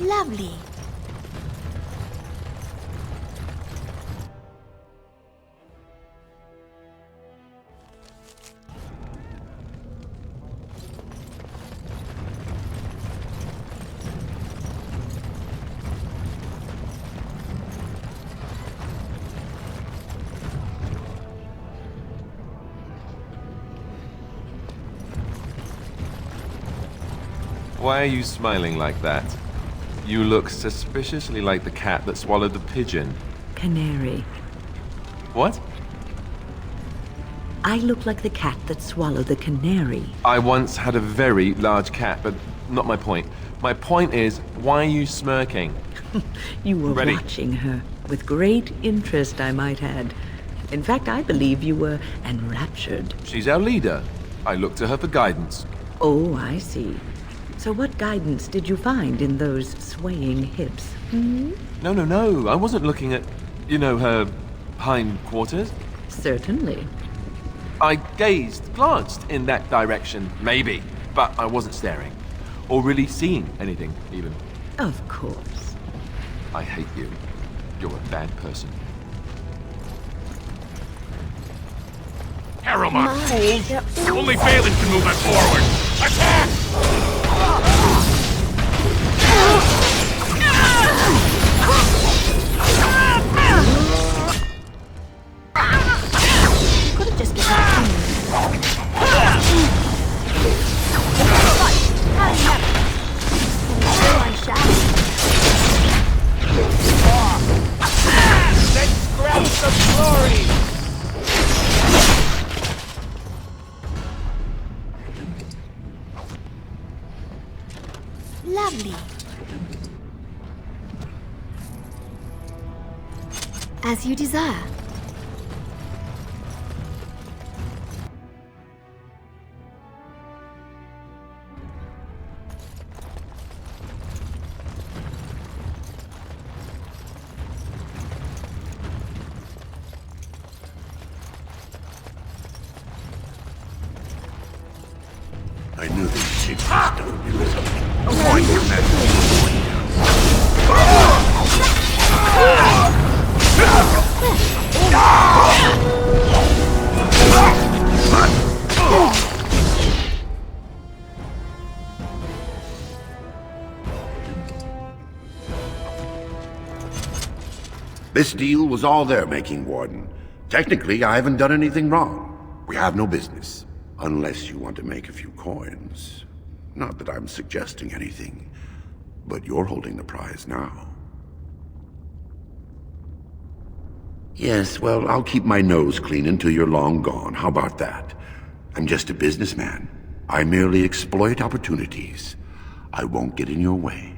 Lovely. Why are you smiling like that? You look suspiciously like the cat that swallowed the pigeon. Canary. What? I look like the cat that swallowed the canary. I once had a very large cat, but not my point. My point is, why are you smirking? You were Ready. watching her. With great interest, I might add. In fact, I believe you were enraptured. She's our leader. I look to her for guidance. Oh, I see. So what guidance did you find in those swaying hips? Hmm? No. I wasn't looking at, her hindquarters. Certainly. I glanced in that direction, maybe, but I wasn't staring. Or really seeing anything, even. Of course. I hate you. You're a bad person. Harrowmark, fools! Only Balin can move us forward! Attack! You could have just given up. Let's grab some glory! Lovely. As you desire. I knew these ships would be resolved. Avoid your magic. This deal was all their making, Warden. Technically, I haven't done anything wrong. We have no business. Unless you want to make a few coins. Not that I'm suggesting anything, but you're holding the prize now. Yes, well, I'll keep my nose clean until you're long gone. How about that? I'm just a businessman. I merely exploit opportunities. I won't get in your way.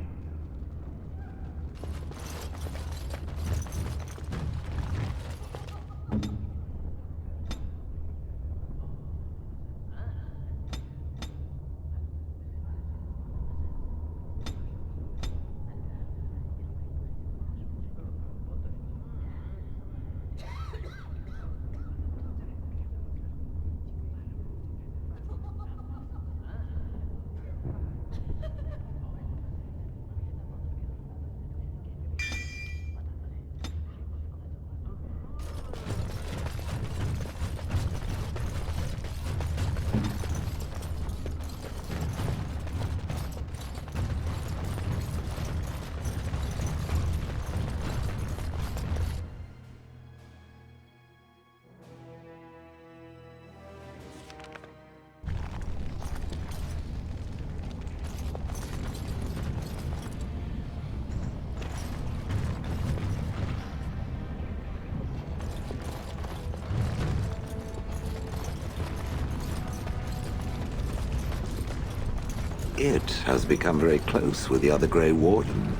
It has become very close with the other Grey Warden.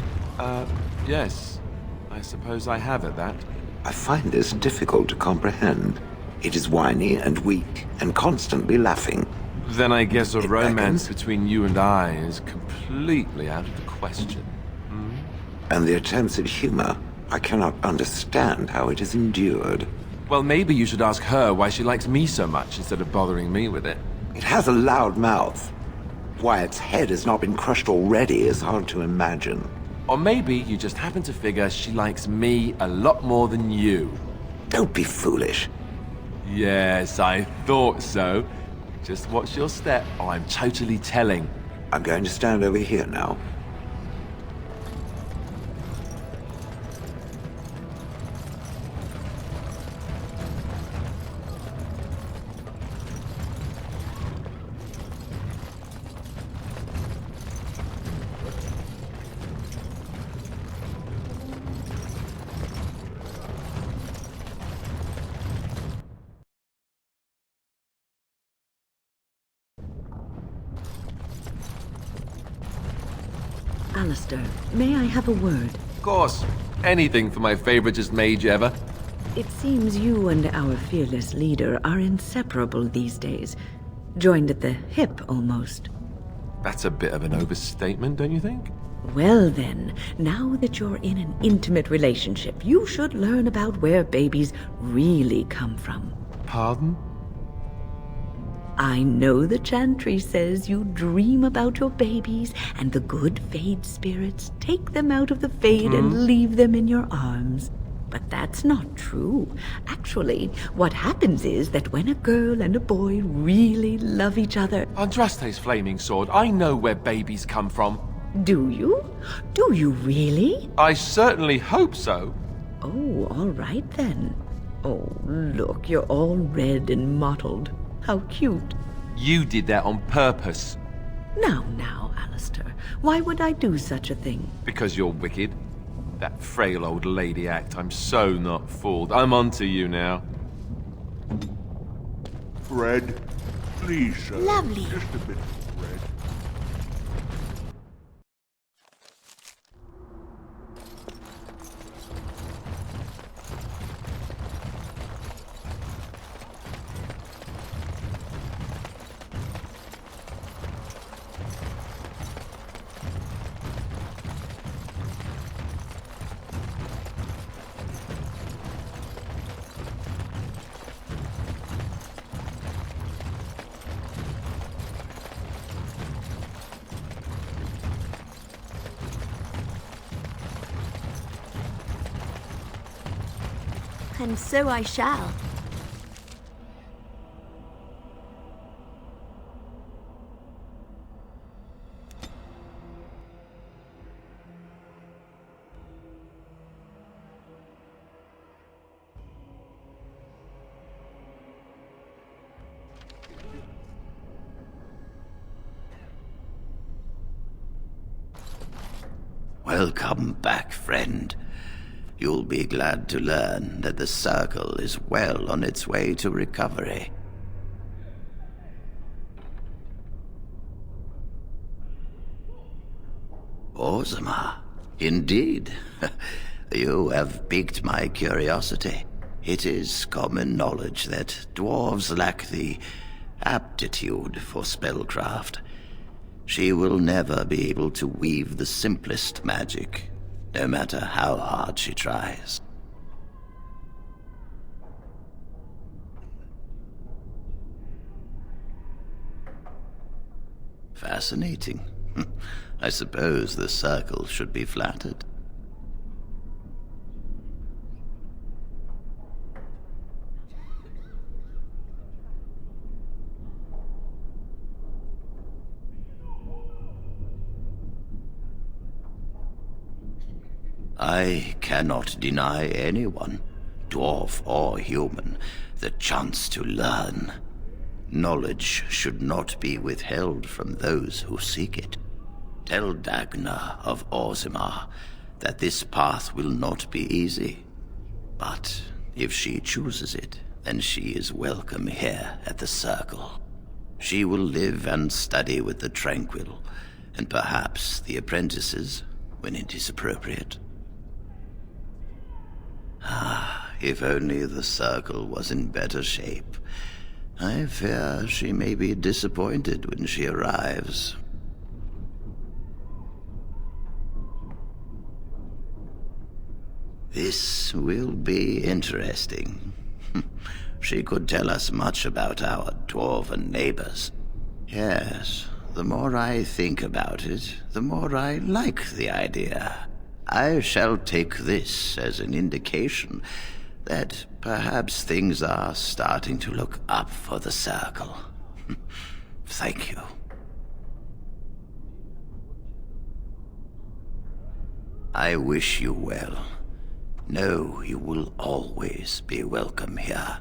Yes. I suppose I have at that. I find this difficult to comprehend. It is whiny and weak and constantly laughing. Then I guess a It romance beckons. between you and I is completely out of the question. And the attempts at humor, I cannot understand how it is endured. Well, maybe you should ask her why she likes me so much instead of bothering me with it. It has a loud mouth. Why its head has not been crushed already is hard to imagine. Or maybe you just happen to figure she likes me a lot more than you. Don't be foolish. Yes, I thought so. Just watch your step, or I'm totally telling. I'm going to stand over here now. Alistair, may I have a word? Of course, anything for my favoritist mage ever. It seems you and our fearless leader are inseparable these days. Joined at the hip, almost. That's a bit of an overstatement, don't you think? Well then, now that you're in an intimate relationship, you should learn about where babies really come from. Pardon? I know the chantry says you dream about your babies, and the good Fade spirits take them out of the Fade and leave them in your arms. But that's not true. Actually, what happens is that when a girl and a boy really love each other... Andraste's flaming sword, I know where babies come from. Do you? Do you really? I certainly hope so. Oh, all right then. Oh, look, you're all red and mottled. How cute. You did that on purpose. Now, Alistair. Why would I do such a thing? Because you're wicked. That frail old lady act, I'm so not fooled. I'm onto you now. Bread? Please, sir. Lovely. Just a bit of bread. And so I shall. Welcome back, friend. You'll be glad to learn that the Circle is well on its way to recovery. Orzammar, indeed. You have piqued my curiosity. It is common knowledge that dwarves lack the aptitude for spellcraft. She will never be able to weave the simplest magic, no matter how hard she tries. Fascinating. I suppose the Circle should be flattered. I cannot deny anyone, dwarf or human, the chance to learn. Knowledge should not be withheld from those who seek it. Tell Dagna of Orzammar that this path will not be easy. But if she chooses it, then she is welcome here at the Circle. She will live and study with the Tranquil, and perhaps the apprentices, when it is appropriate. If only the Circle was in better shape. I fear she may be disappointed when she arrives. This will be interesting. She could tell us much about our dwarven neighbors. Yes, the more I think about it, the more I like the idea. I shall take this as an indication that perhaps things are starting to look up for the Circle. Thank you. I wish you well. Know you will always be welcome here.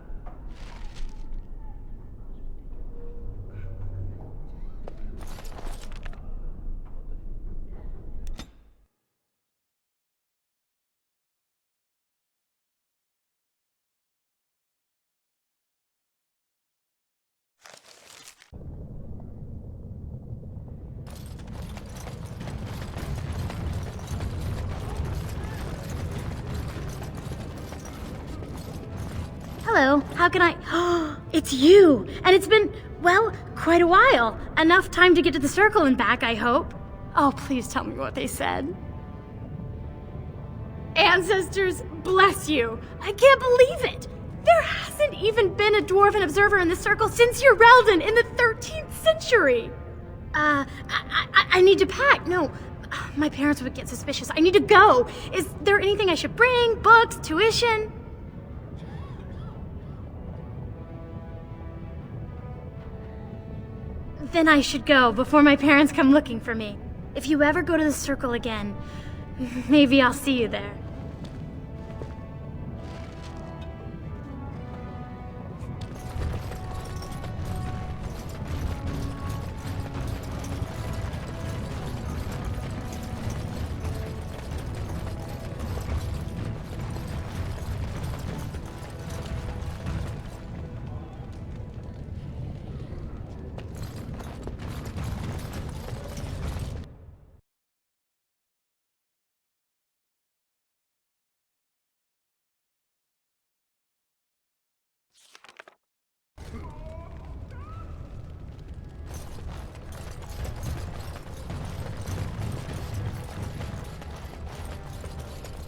Hello, how can I... It's you! And it's been, well, quite a while. Enough time to get to the Circle and back, I hope. Oh, please tell me what they said. Ancestors, bless you! I can't believe it! There hasn't even been a dwarven observer in the Circle since Ferelden in the 13th century! I need to pack. No, my parents would get suspicious. I need to go. Is there anything I should bring? Books? Tuition? Then I should go before my parents come looking for me. If you ever go to the Circle again, maybe I'll see you there.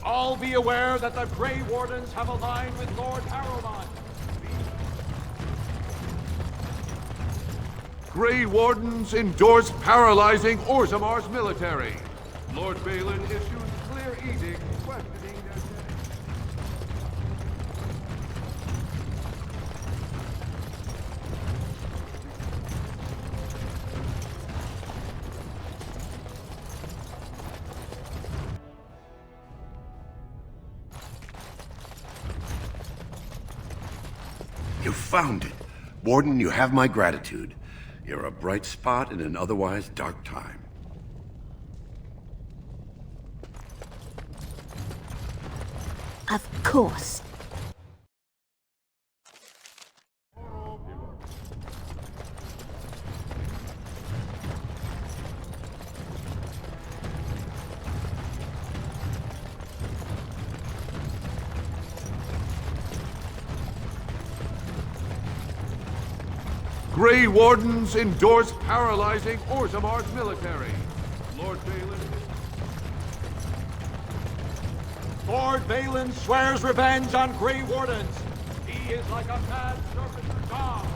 All be aware that the Grey Wardens have aligned with Lord Ferelden. Grey Wardens endorse paralyzing Orzammar's military. Lord Balin issues clear edict questioning their... You found it. Warden, you have my gratitude. You're a bright spot in an otherwise dark time. Of course. Grey Wardens endorse paralyzing Orzammar's military. Lord Balin... Lord Balin swears revenge on Grey Wardens. He is like a mad serpent or dog.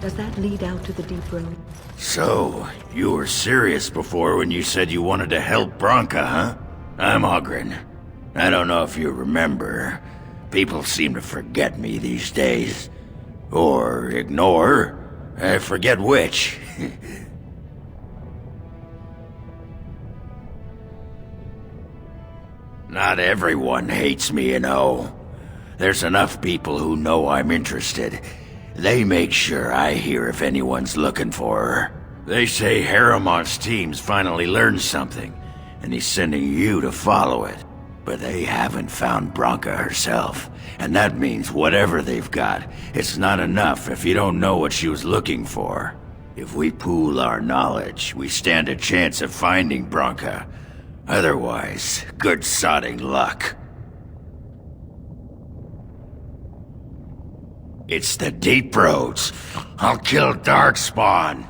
Does that lead out to the deep road? So, you were serious before when you said you wanted to help Branka, huh? I'm Ogren. I don't know if you remember. People seem to forget me these days. Or ignore. I forget which. Not everyone hates me, you know. There's enough people who know I'm interested. They make sure I hear if anyone's looking for her. They say Haramont's team's finally learned something, and he's sending you to follow it. But they haven't found Branka herself. And that means whatever they've got, it's not enough if you don't know what she was looking for. If we pool our knowledge, we stand a chance of finding Branka. Otherwise, good sodding luck. It's the deep roads. I'll kill Darkspawn.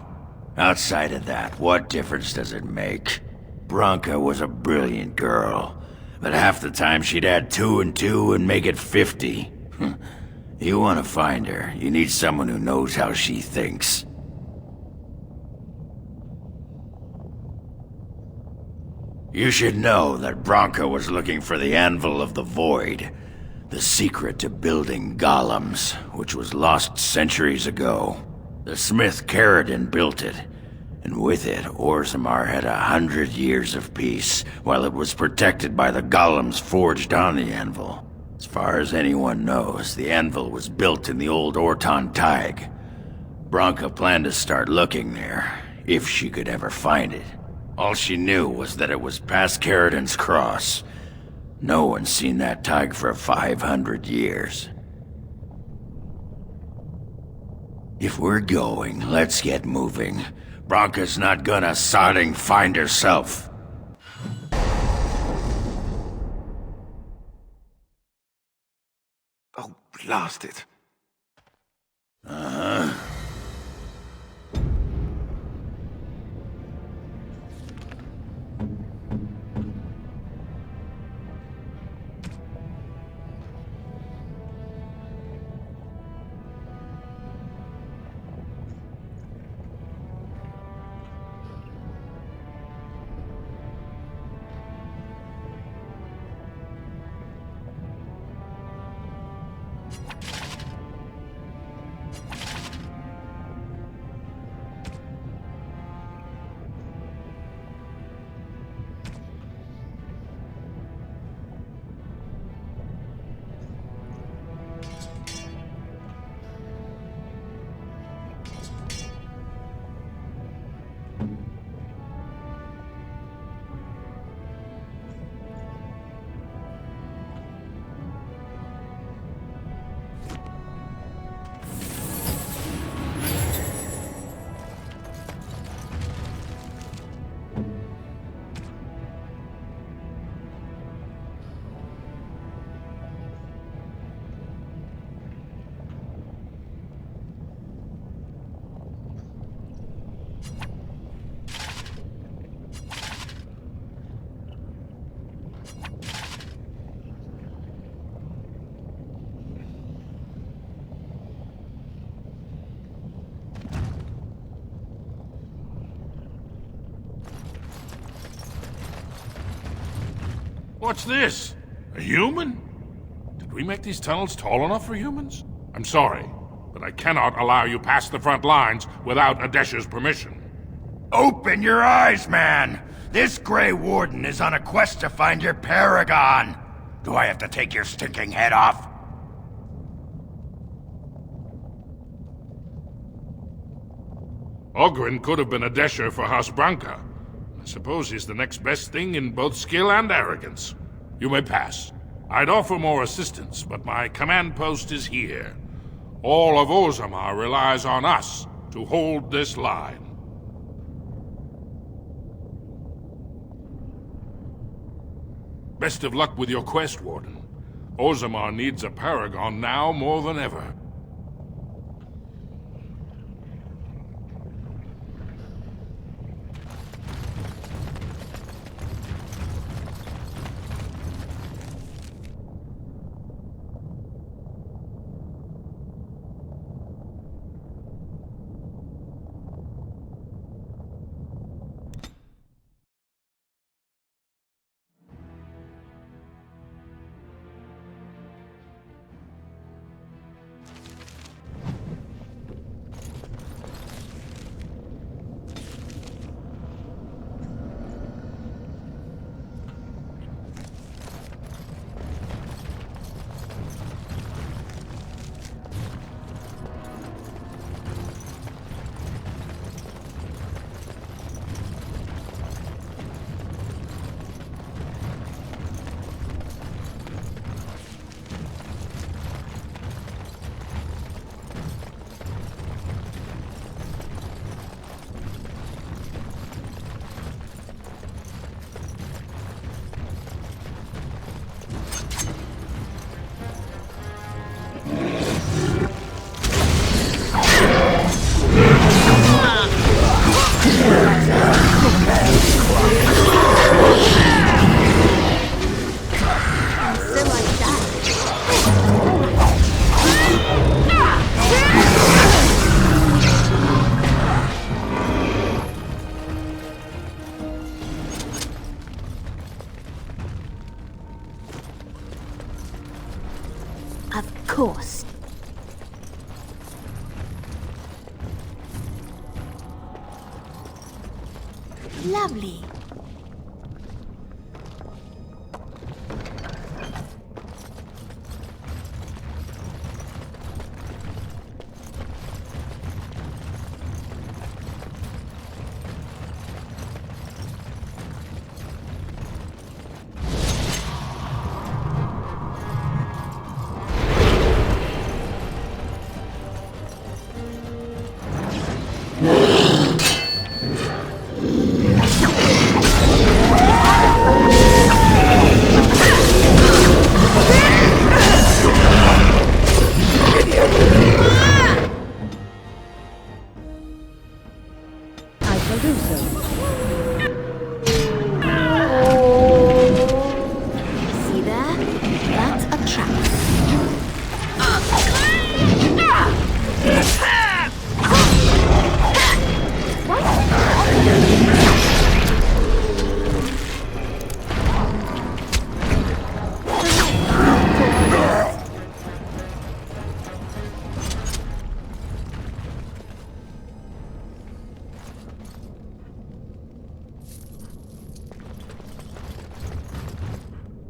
Outside of that, what difference does it make? Branka was a brilliant girl, but half the time she'd add 2 and 2 and make it 50. You want to find her, you need someone who knows how she thinks. You should know that Branka was looking for the Anvil of the Void, the secret to building golems, which was lost centuries ago. The smith Ferelden built it, and with it, Orzammar had 100 years of peace, while it was protected by the golems forged on the anvil. As far as anyone knows, the anvil was built in the old Orton Tig. Branka planned to start looking there, if she could ever find it. All she knew was that it was past Ferelden's cross. No one's seen that Tig for 500 years. If we're going, let's get moving. Branka's not gonna sodding find herself. Oh, blast it. What's this? A human? Did we make these tunnels tall enough for humans? I'm sorry, but I cannot allow you past the front lines without Adesha's permission. Open your eyes, man! This Grey Warden is on a quest to find your paragon! Do I have to take your stinking head off? Oghren could have been Adesha for House Branka. I suppose he's the next best thing in both skill and arrogance. You may pass. I'd offer more assistance, but my command post is here. All of Orzammar relies on us to hold this line. Best of luck with your quest, Warden. Orzammar needs a paragon now more than ever. Of course. Lovely.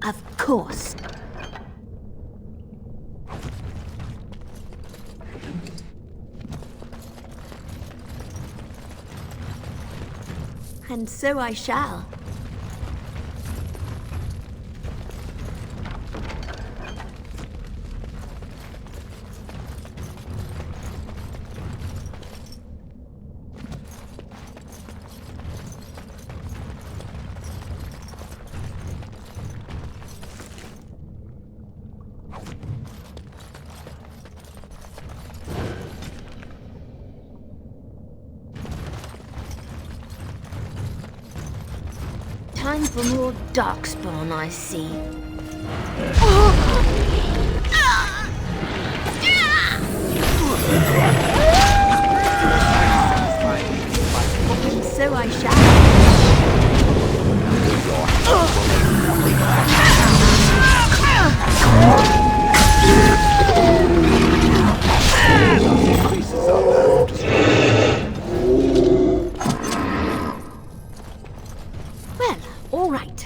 Of course. And so I shall. Time for more Darkspawn, I see. And so I Well, all right.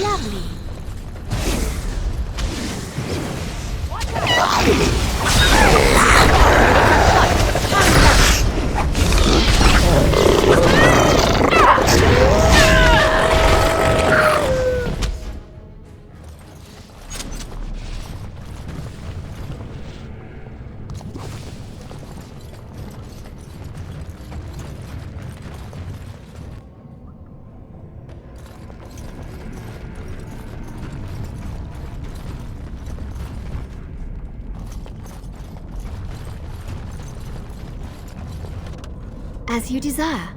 Lovely. As you desire.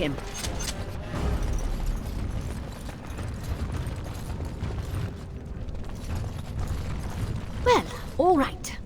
him. Well, all right.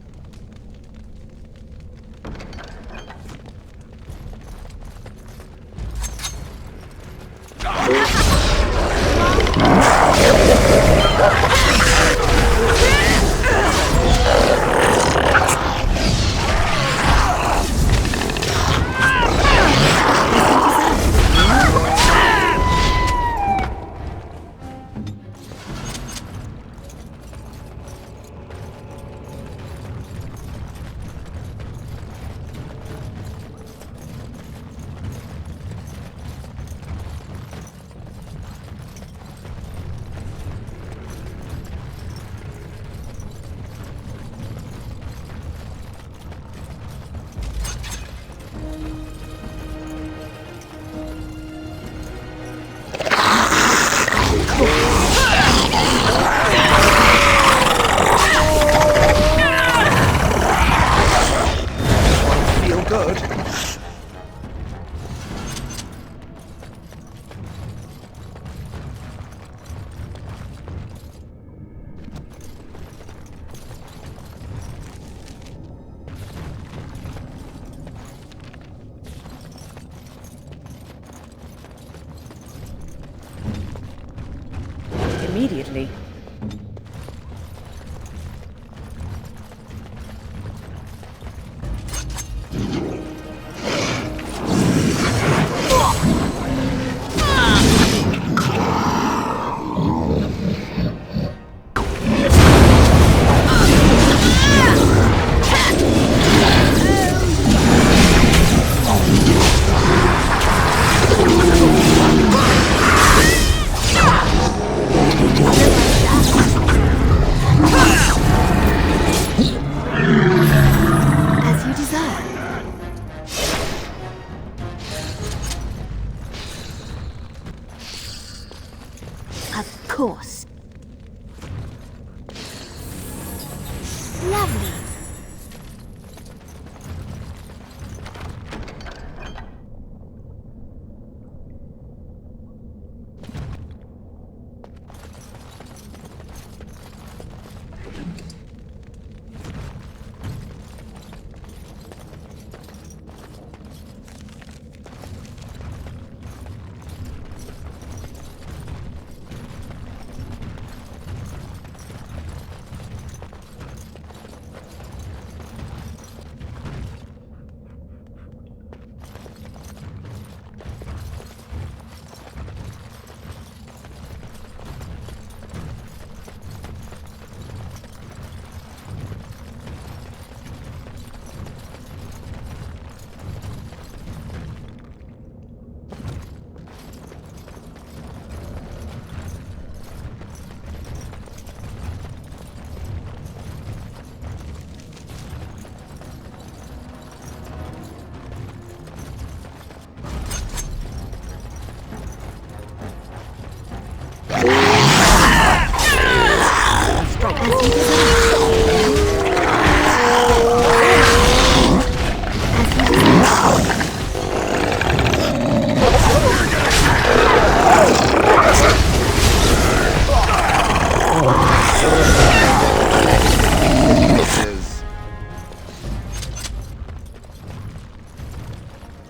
Feel good. Immediately. As you desire. Of course. Lovely.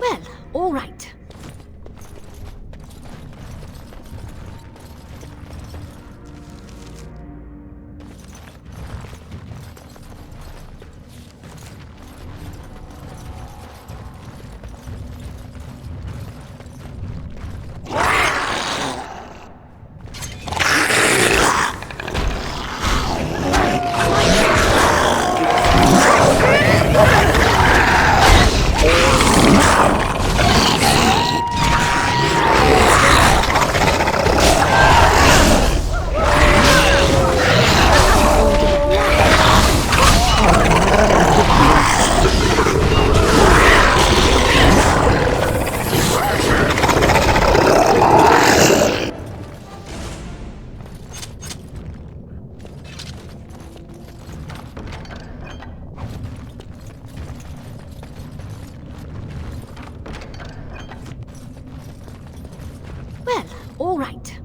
Well, all right. all right.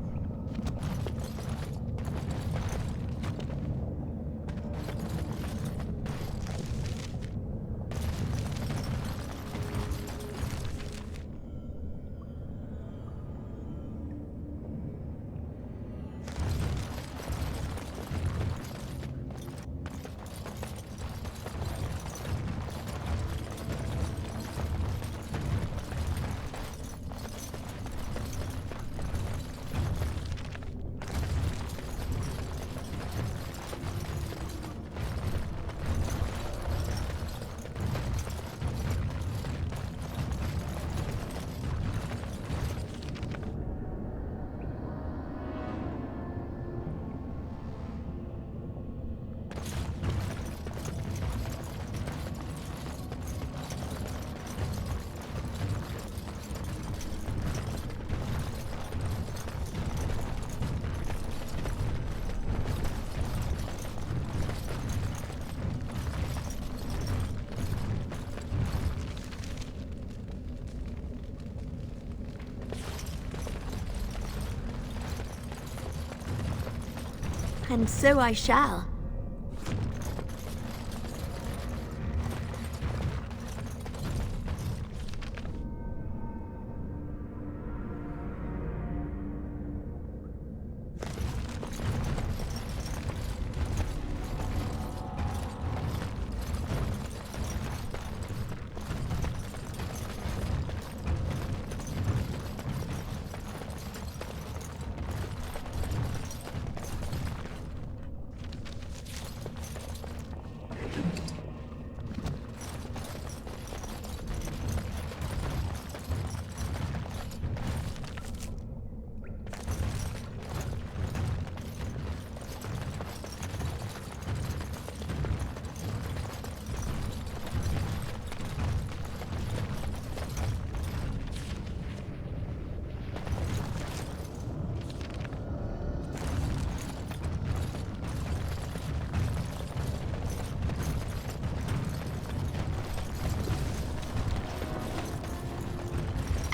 And so I shall.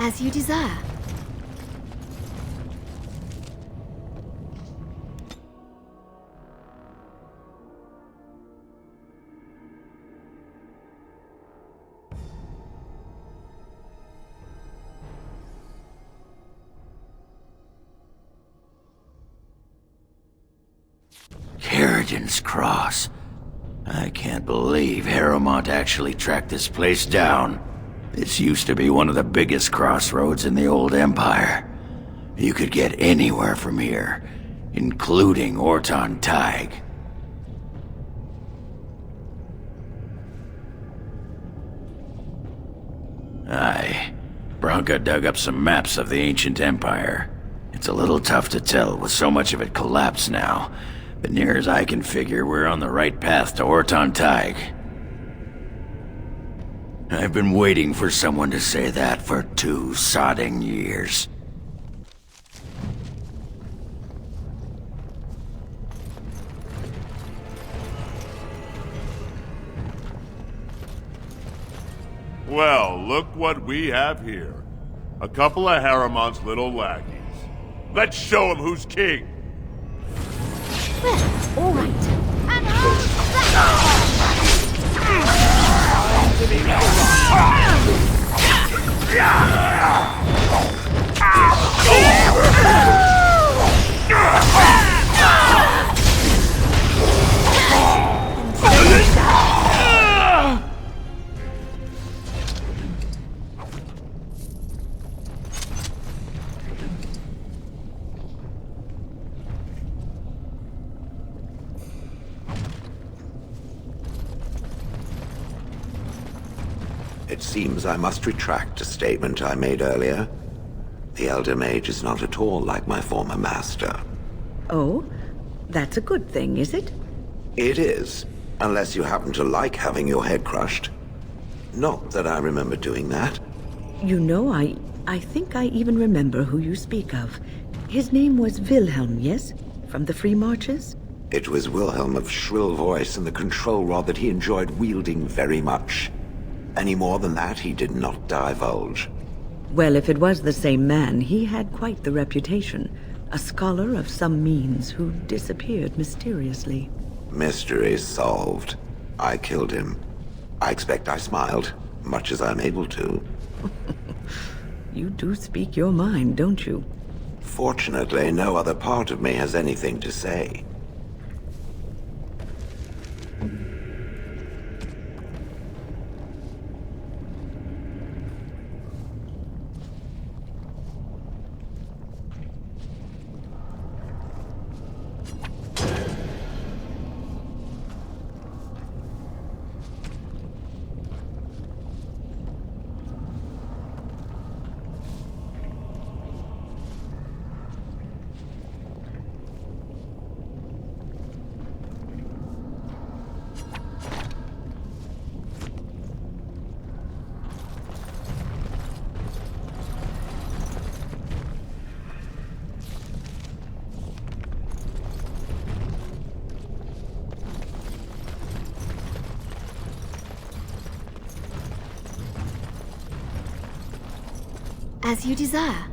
As you desire. Ferelden's Cross. I can't believe Harrowmont actually tracked this place down. This used to be one of the biggest crossroads in the old Empire. You could get anywhere from here, including Orton Tig. Aye. Branka dug up some maps of the ancient Empire. It's a little tough to tell with so much of it collapsed now, but near as I can figure, we're on the right path to Orton Tig. I've been waiting for someone to say that for 2 sodding years. Well, look what we have here. A couple of Harrowmont's little lackeys. Let's show 'em who's king. Well, all right. And how's that? It seems I must retract a statement I made earlier. The Elder Mage is not at all like my former master. Oh? That's a good thing, is it? It is, unless you happen to like having your head crushed. Not that I remember doing that. You know, I think I even remember who you speak of. His name was Wilhelm, yes? From the Free Marches? It was Wilhelm of shrill voice and the control rod that he enjoyed wielding very much. Any more than that, he did not divulge. Well, if it was the same man, he had quite the reputation. A scholar of some means who disappeared mysteriously. Mystery solved. I killed him. I expect I smiled, much as I'm able to. You do speak your mind, don't you? Fortunately, no other part of me has anything to say. As you desire.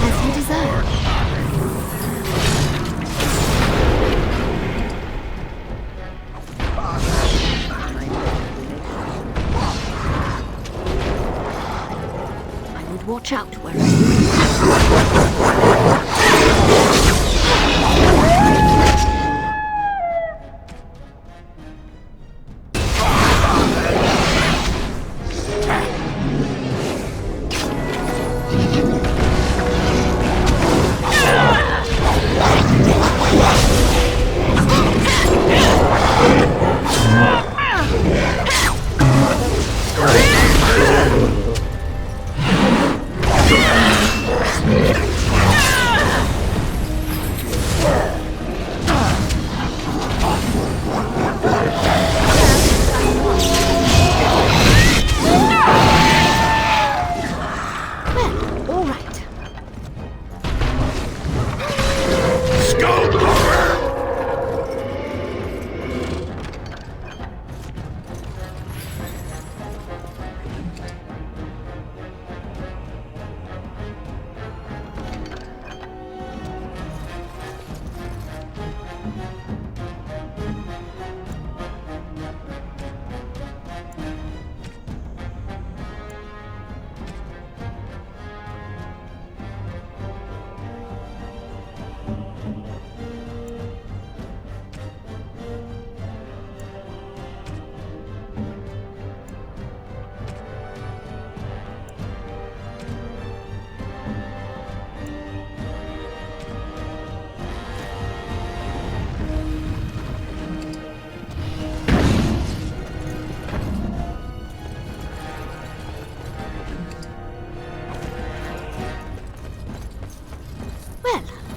As you desire. Watch out where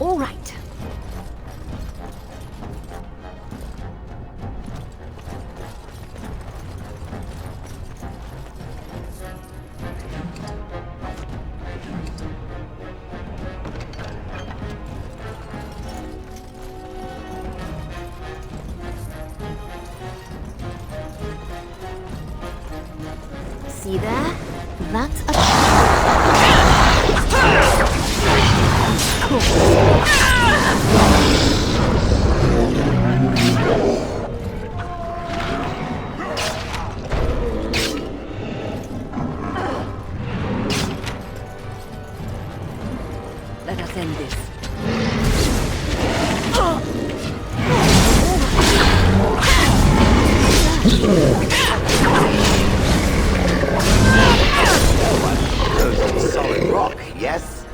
all right. See there? That's a Let us end this. Solid rock, yes?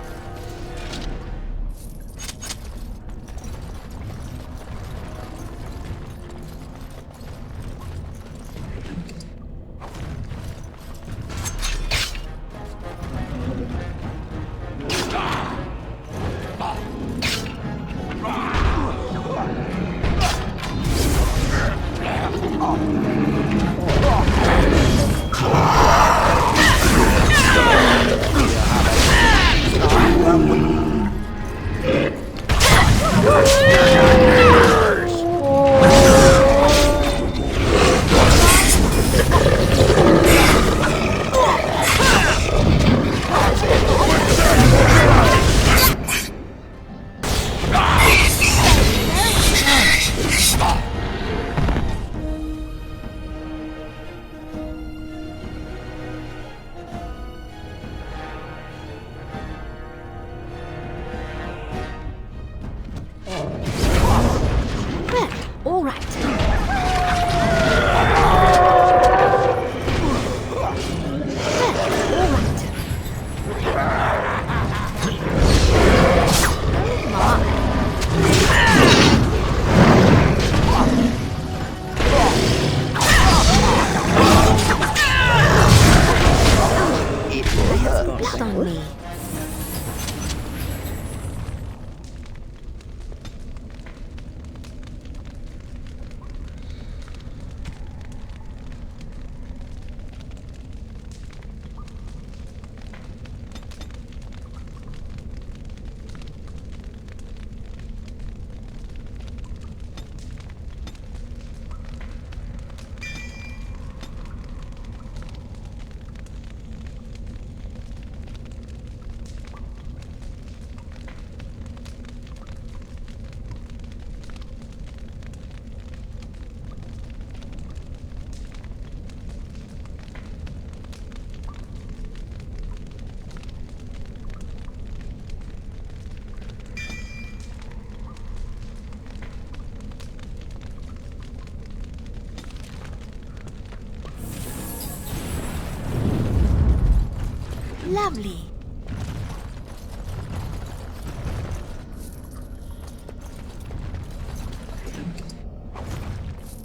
Lovely.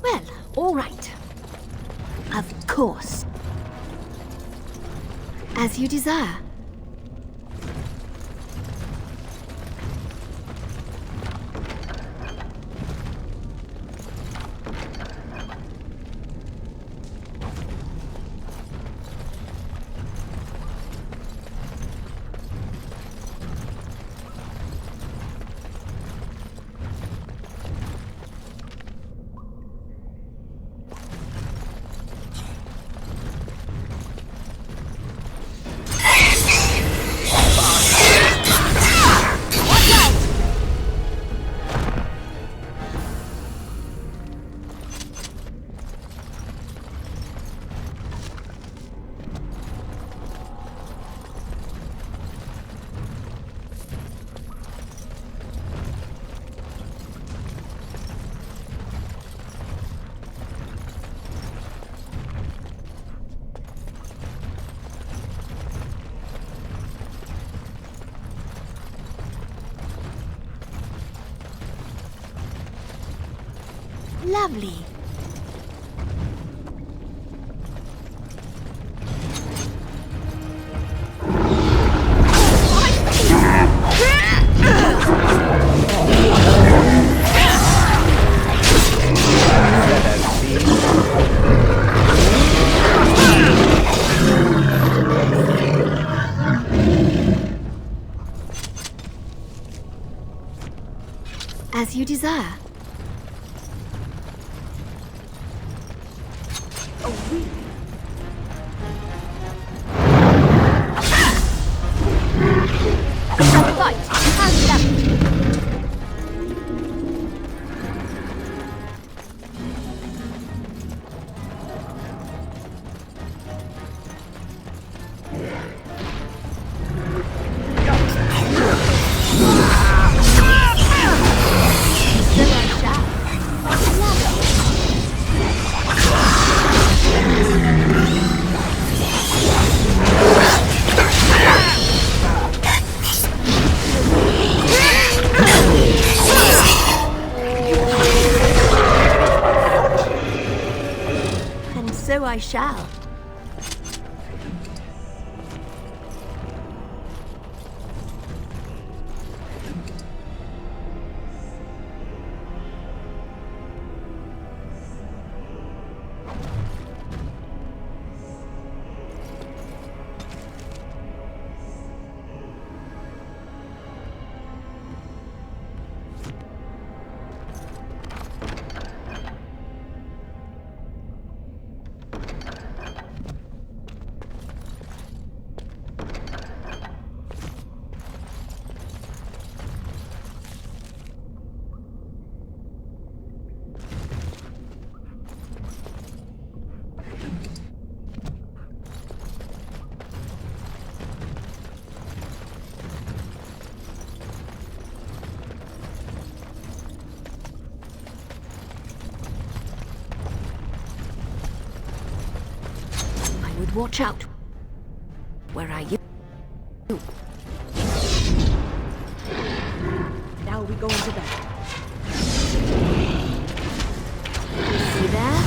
Well, all right. Of course. As you desire. Lovely. As you desire. Blight, how's that? So I shall. Watch out. Where are you? Now we go into bed. See there?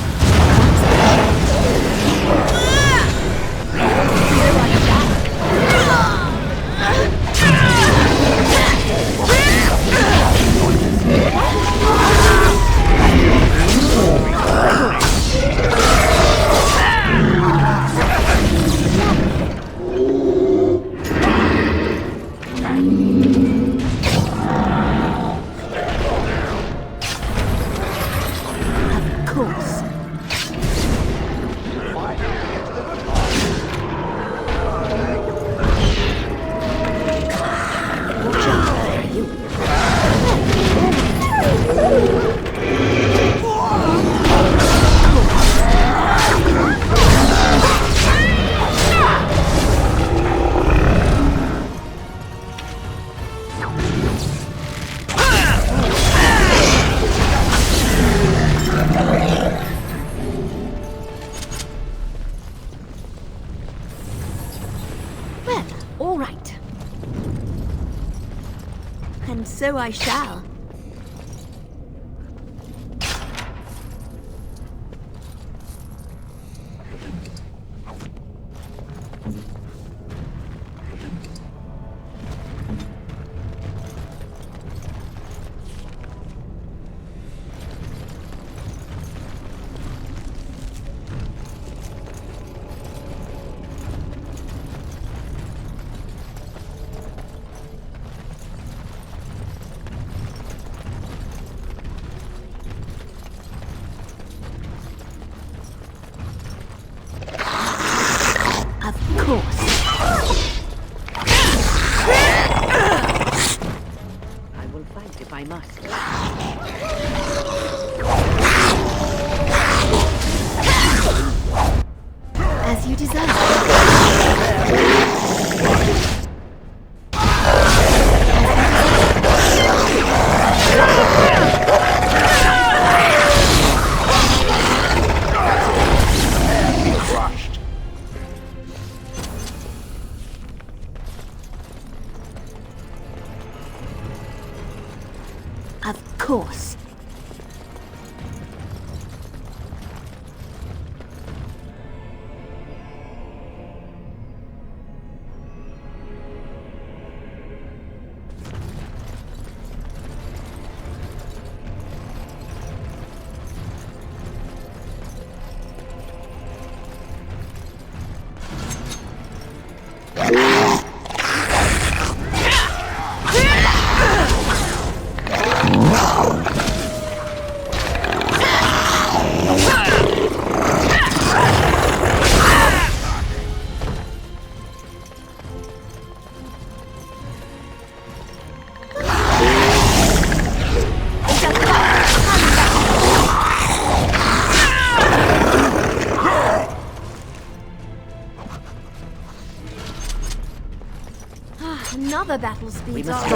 so I shall. As you desire. Of course. Another battle speeds up.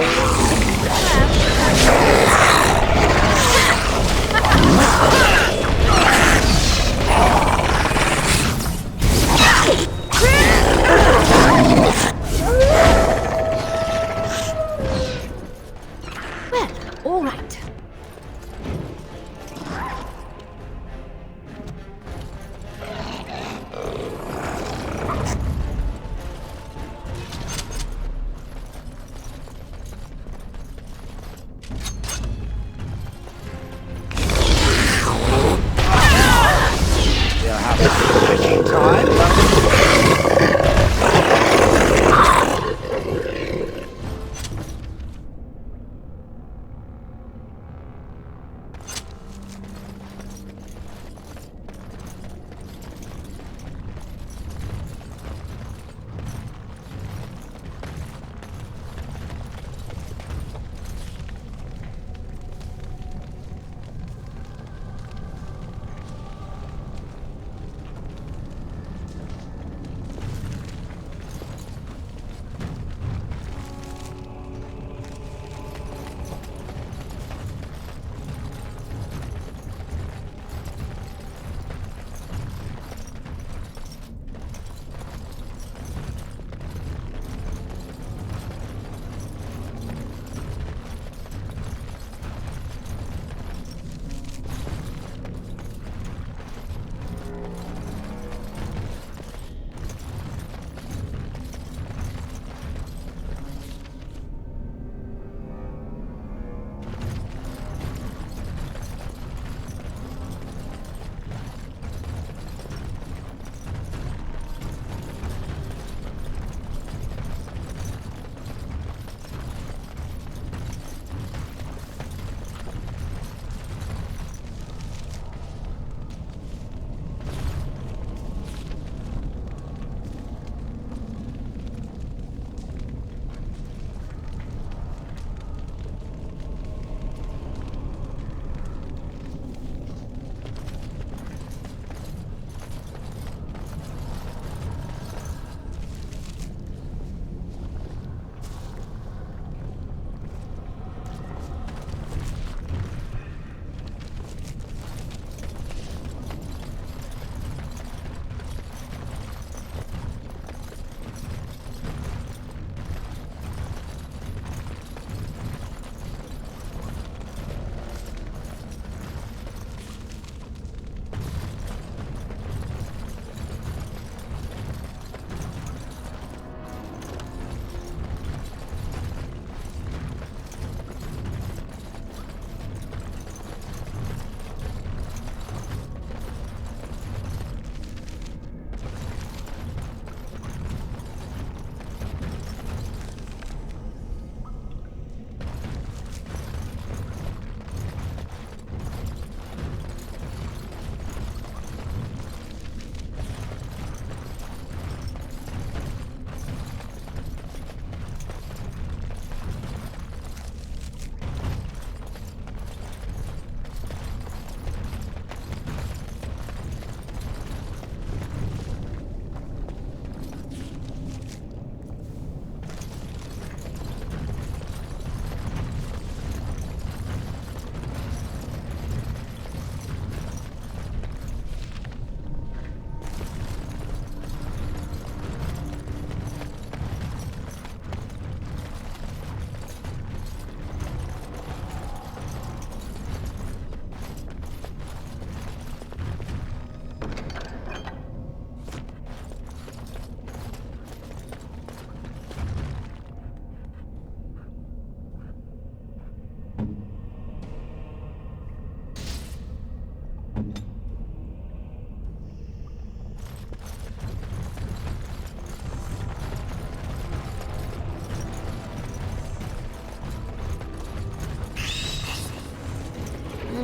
Well, all right.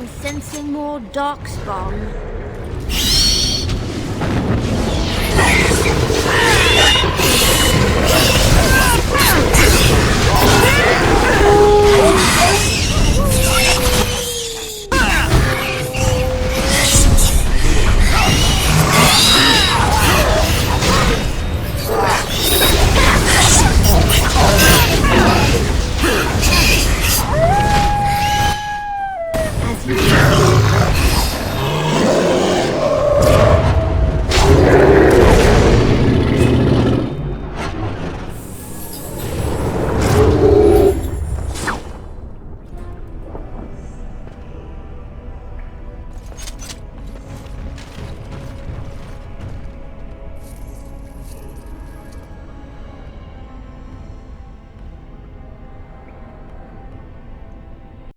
I'm sensing more Darkspawn. As you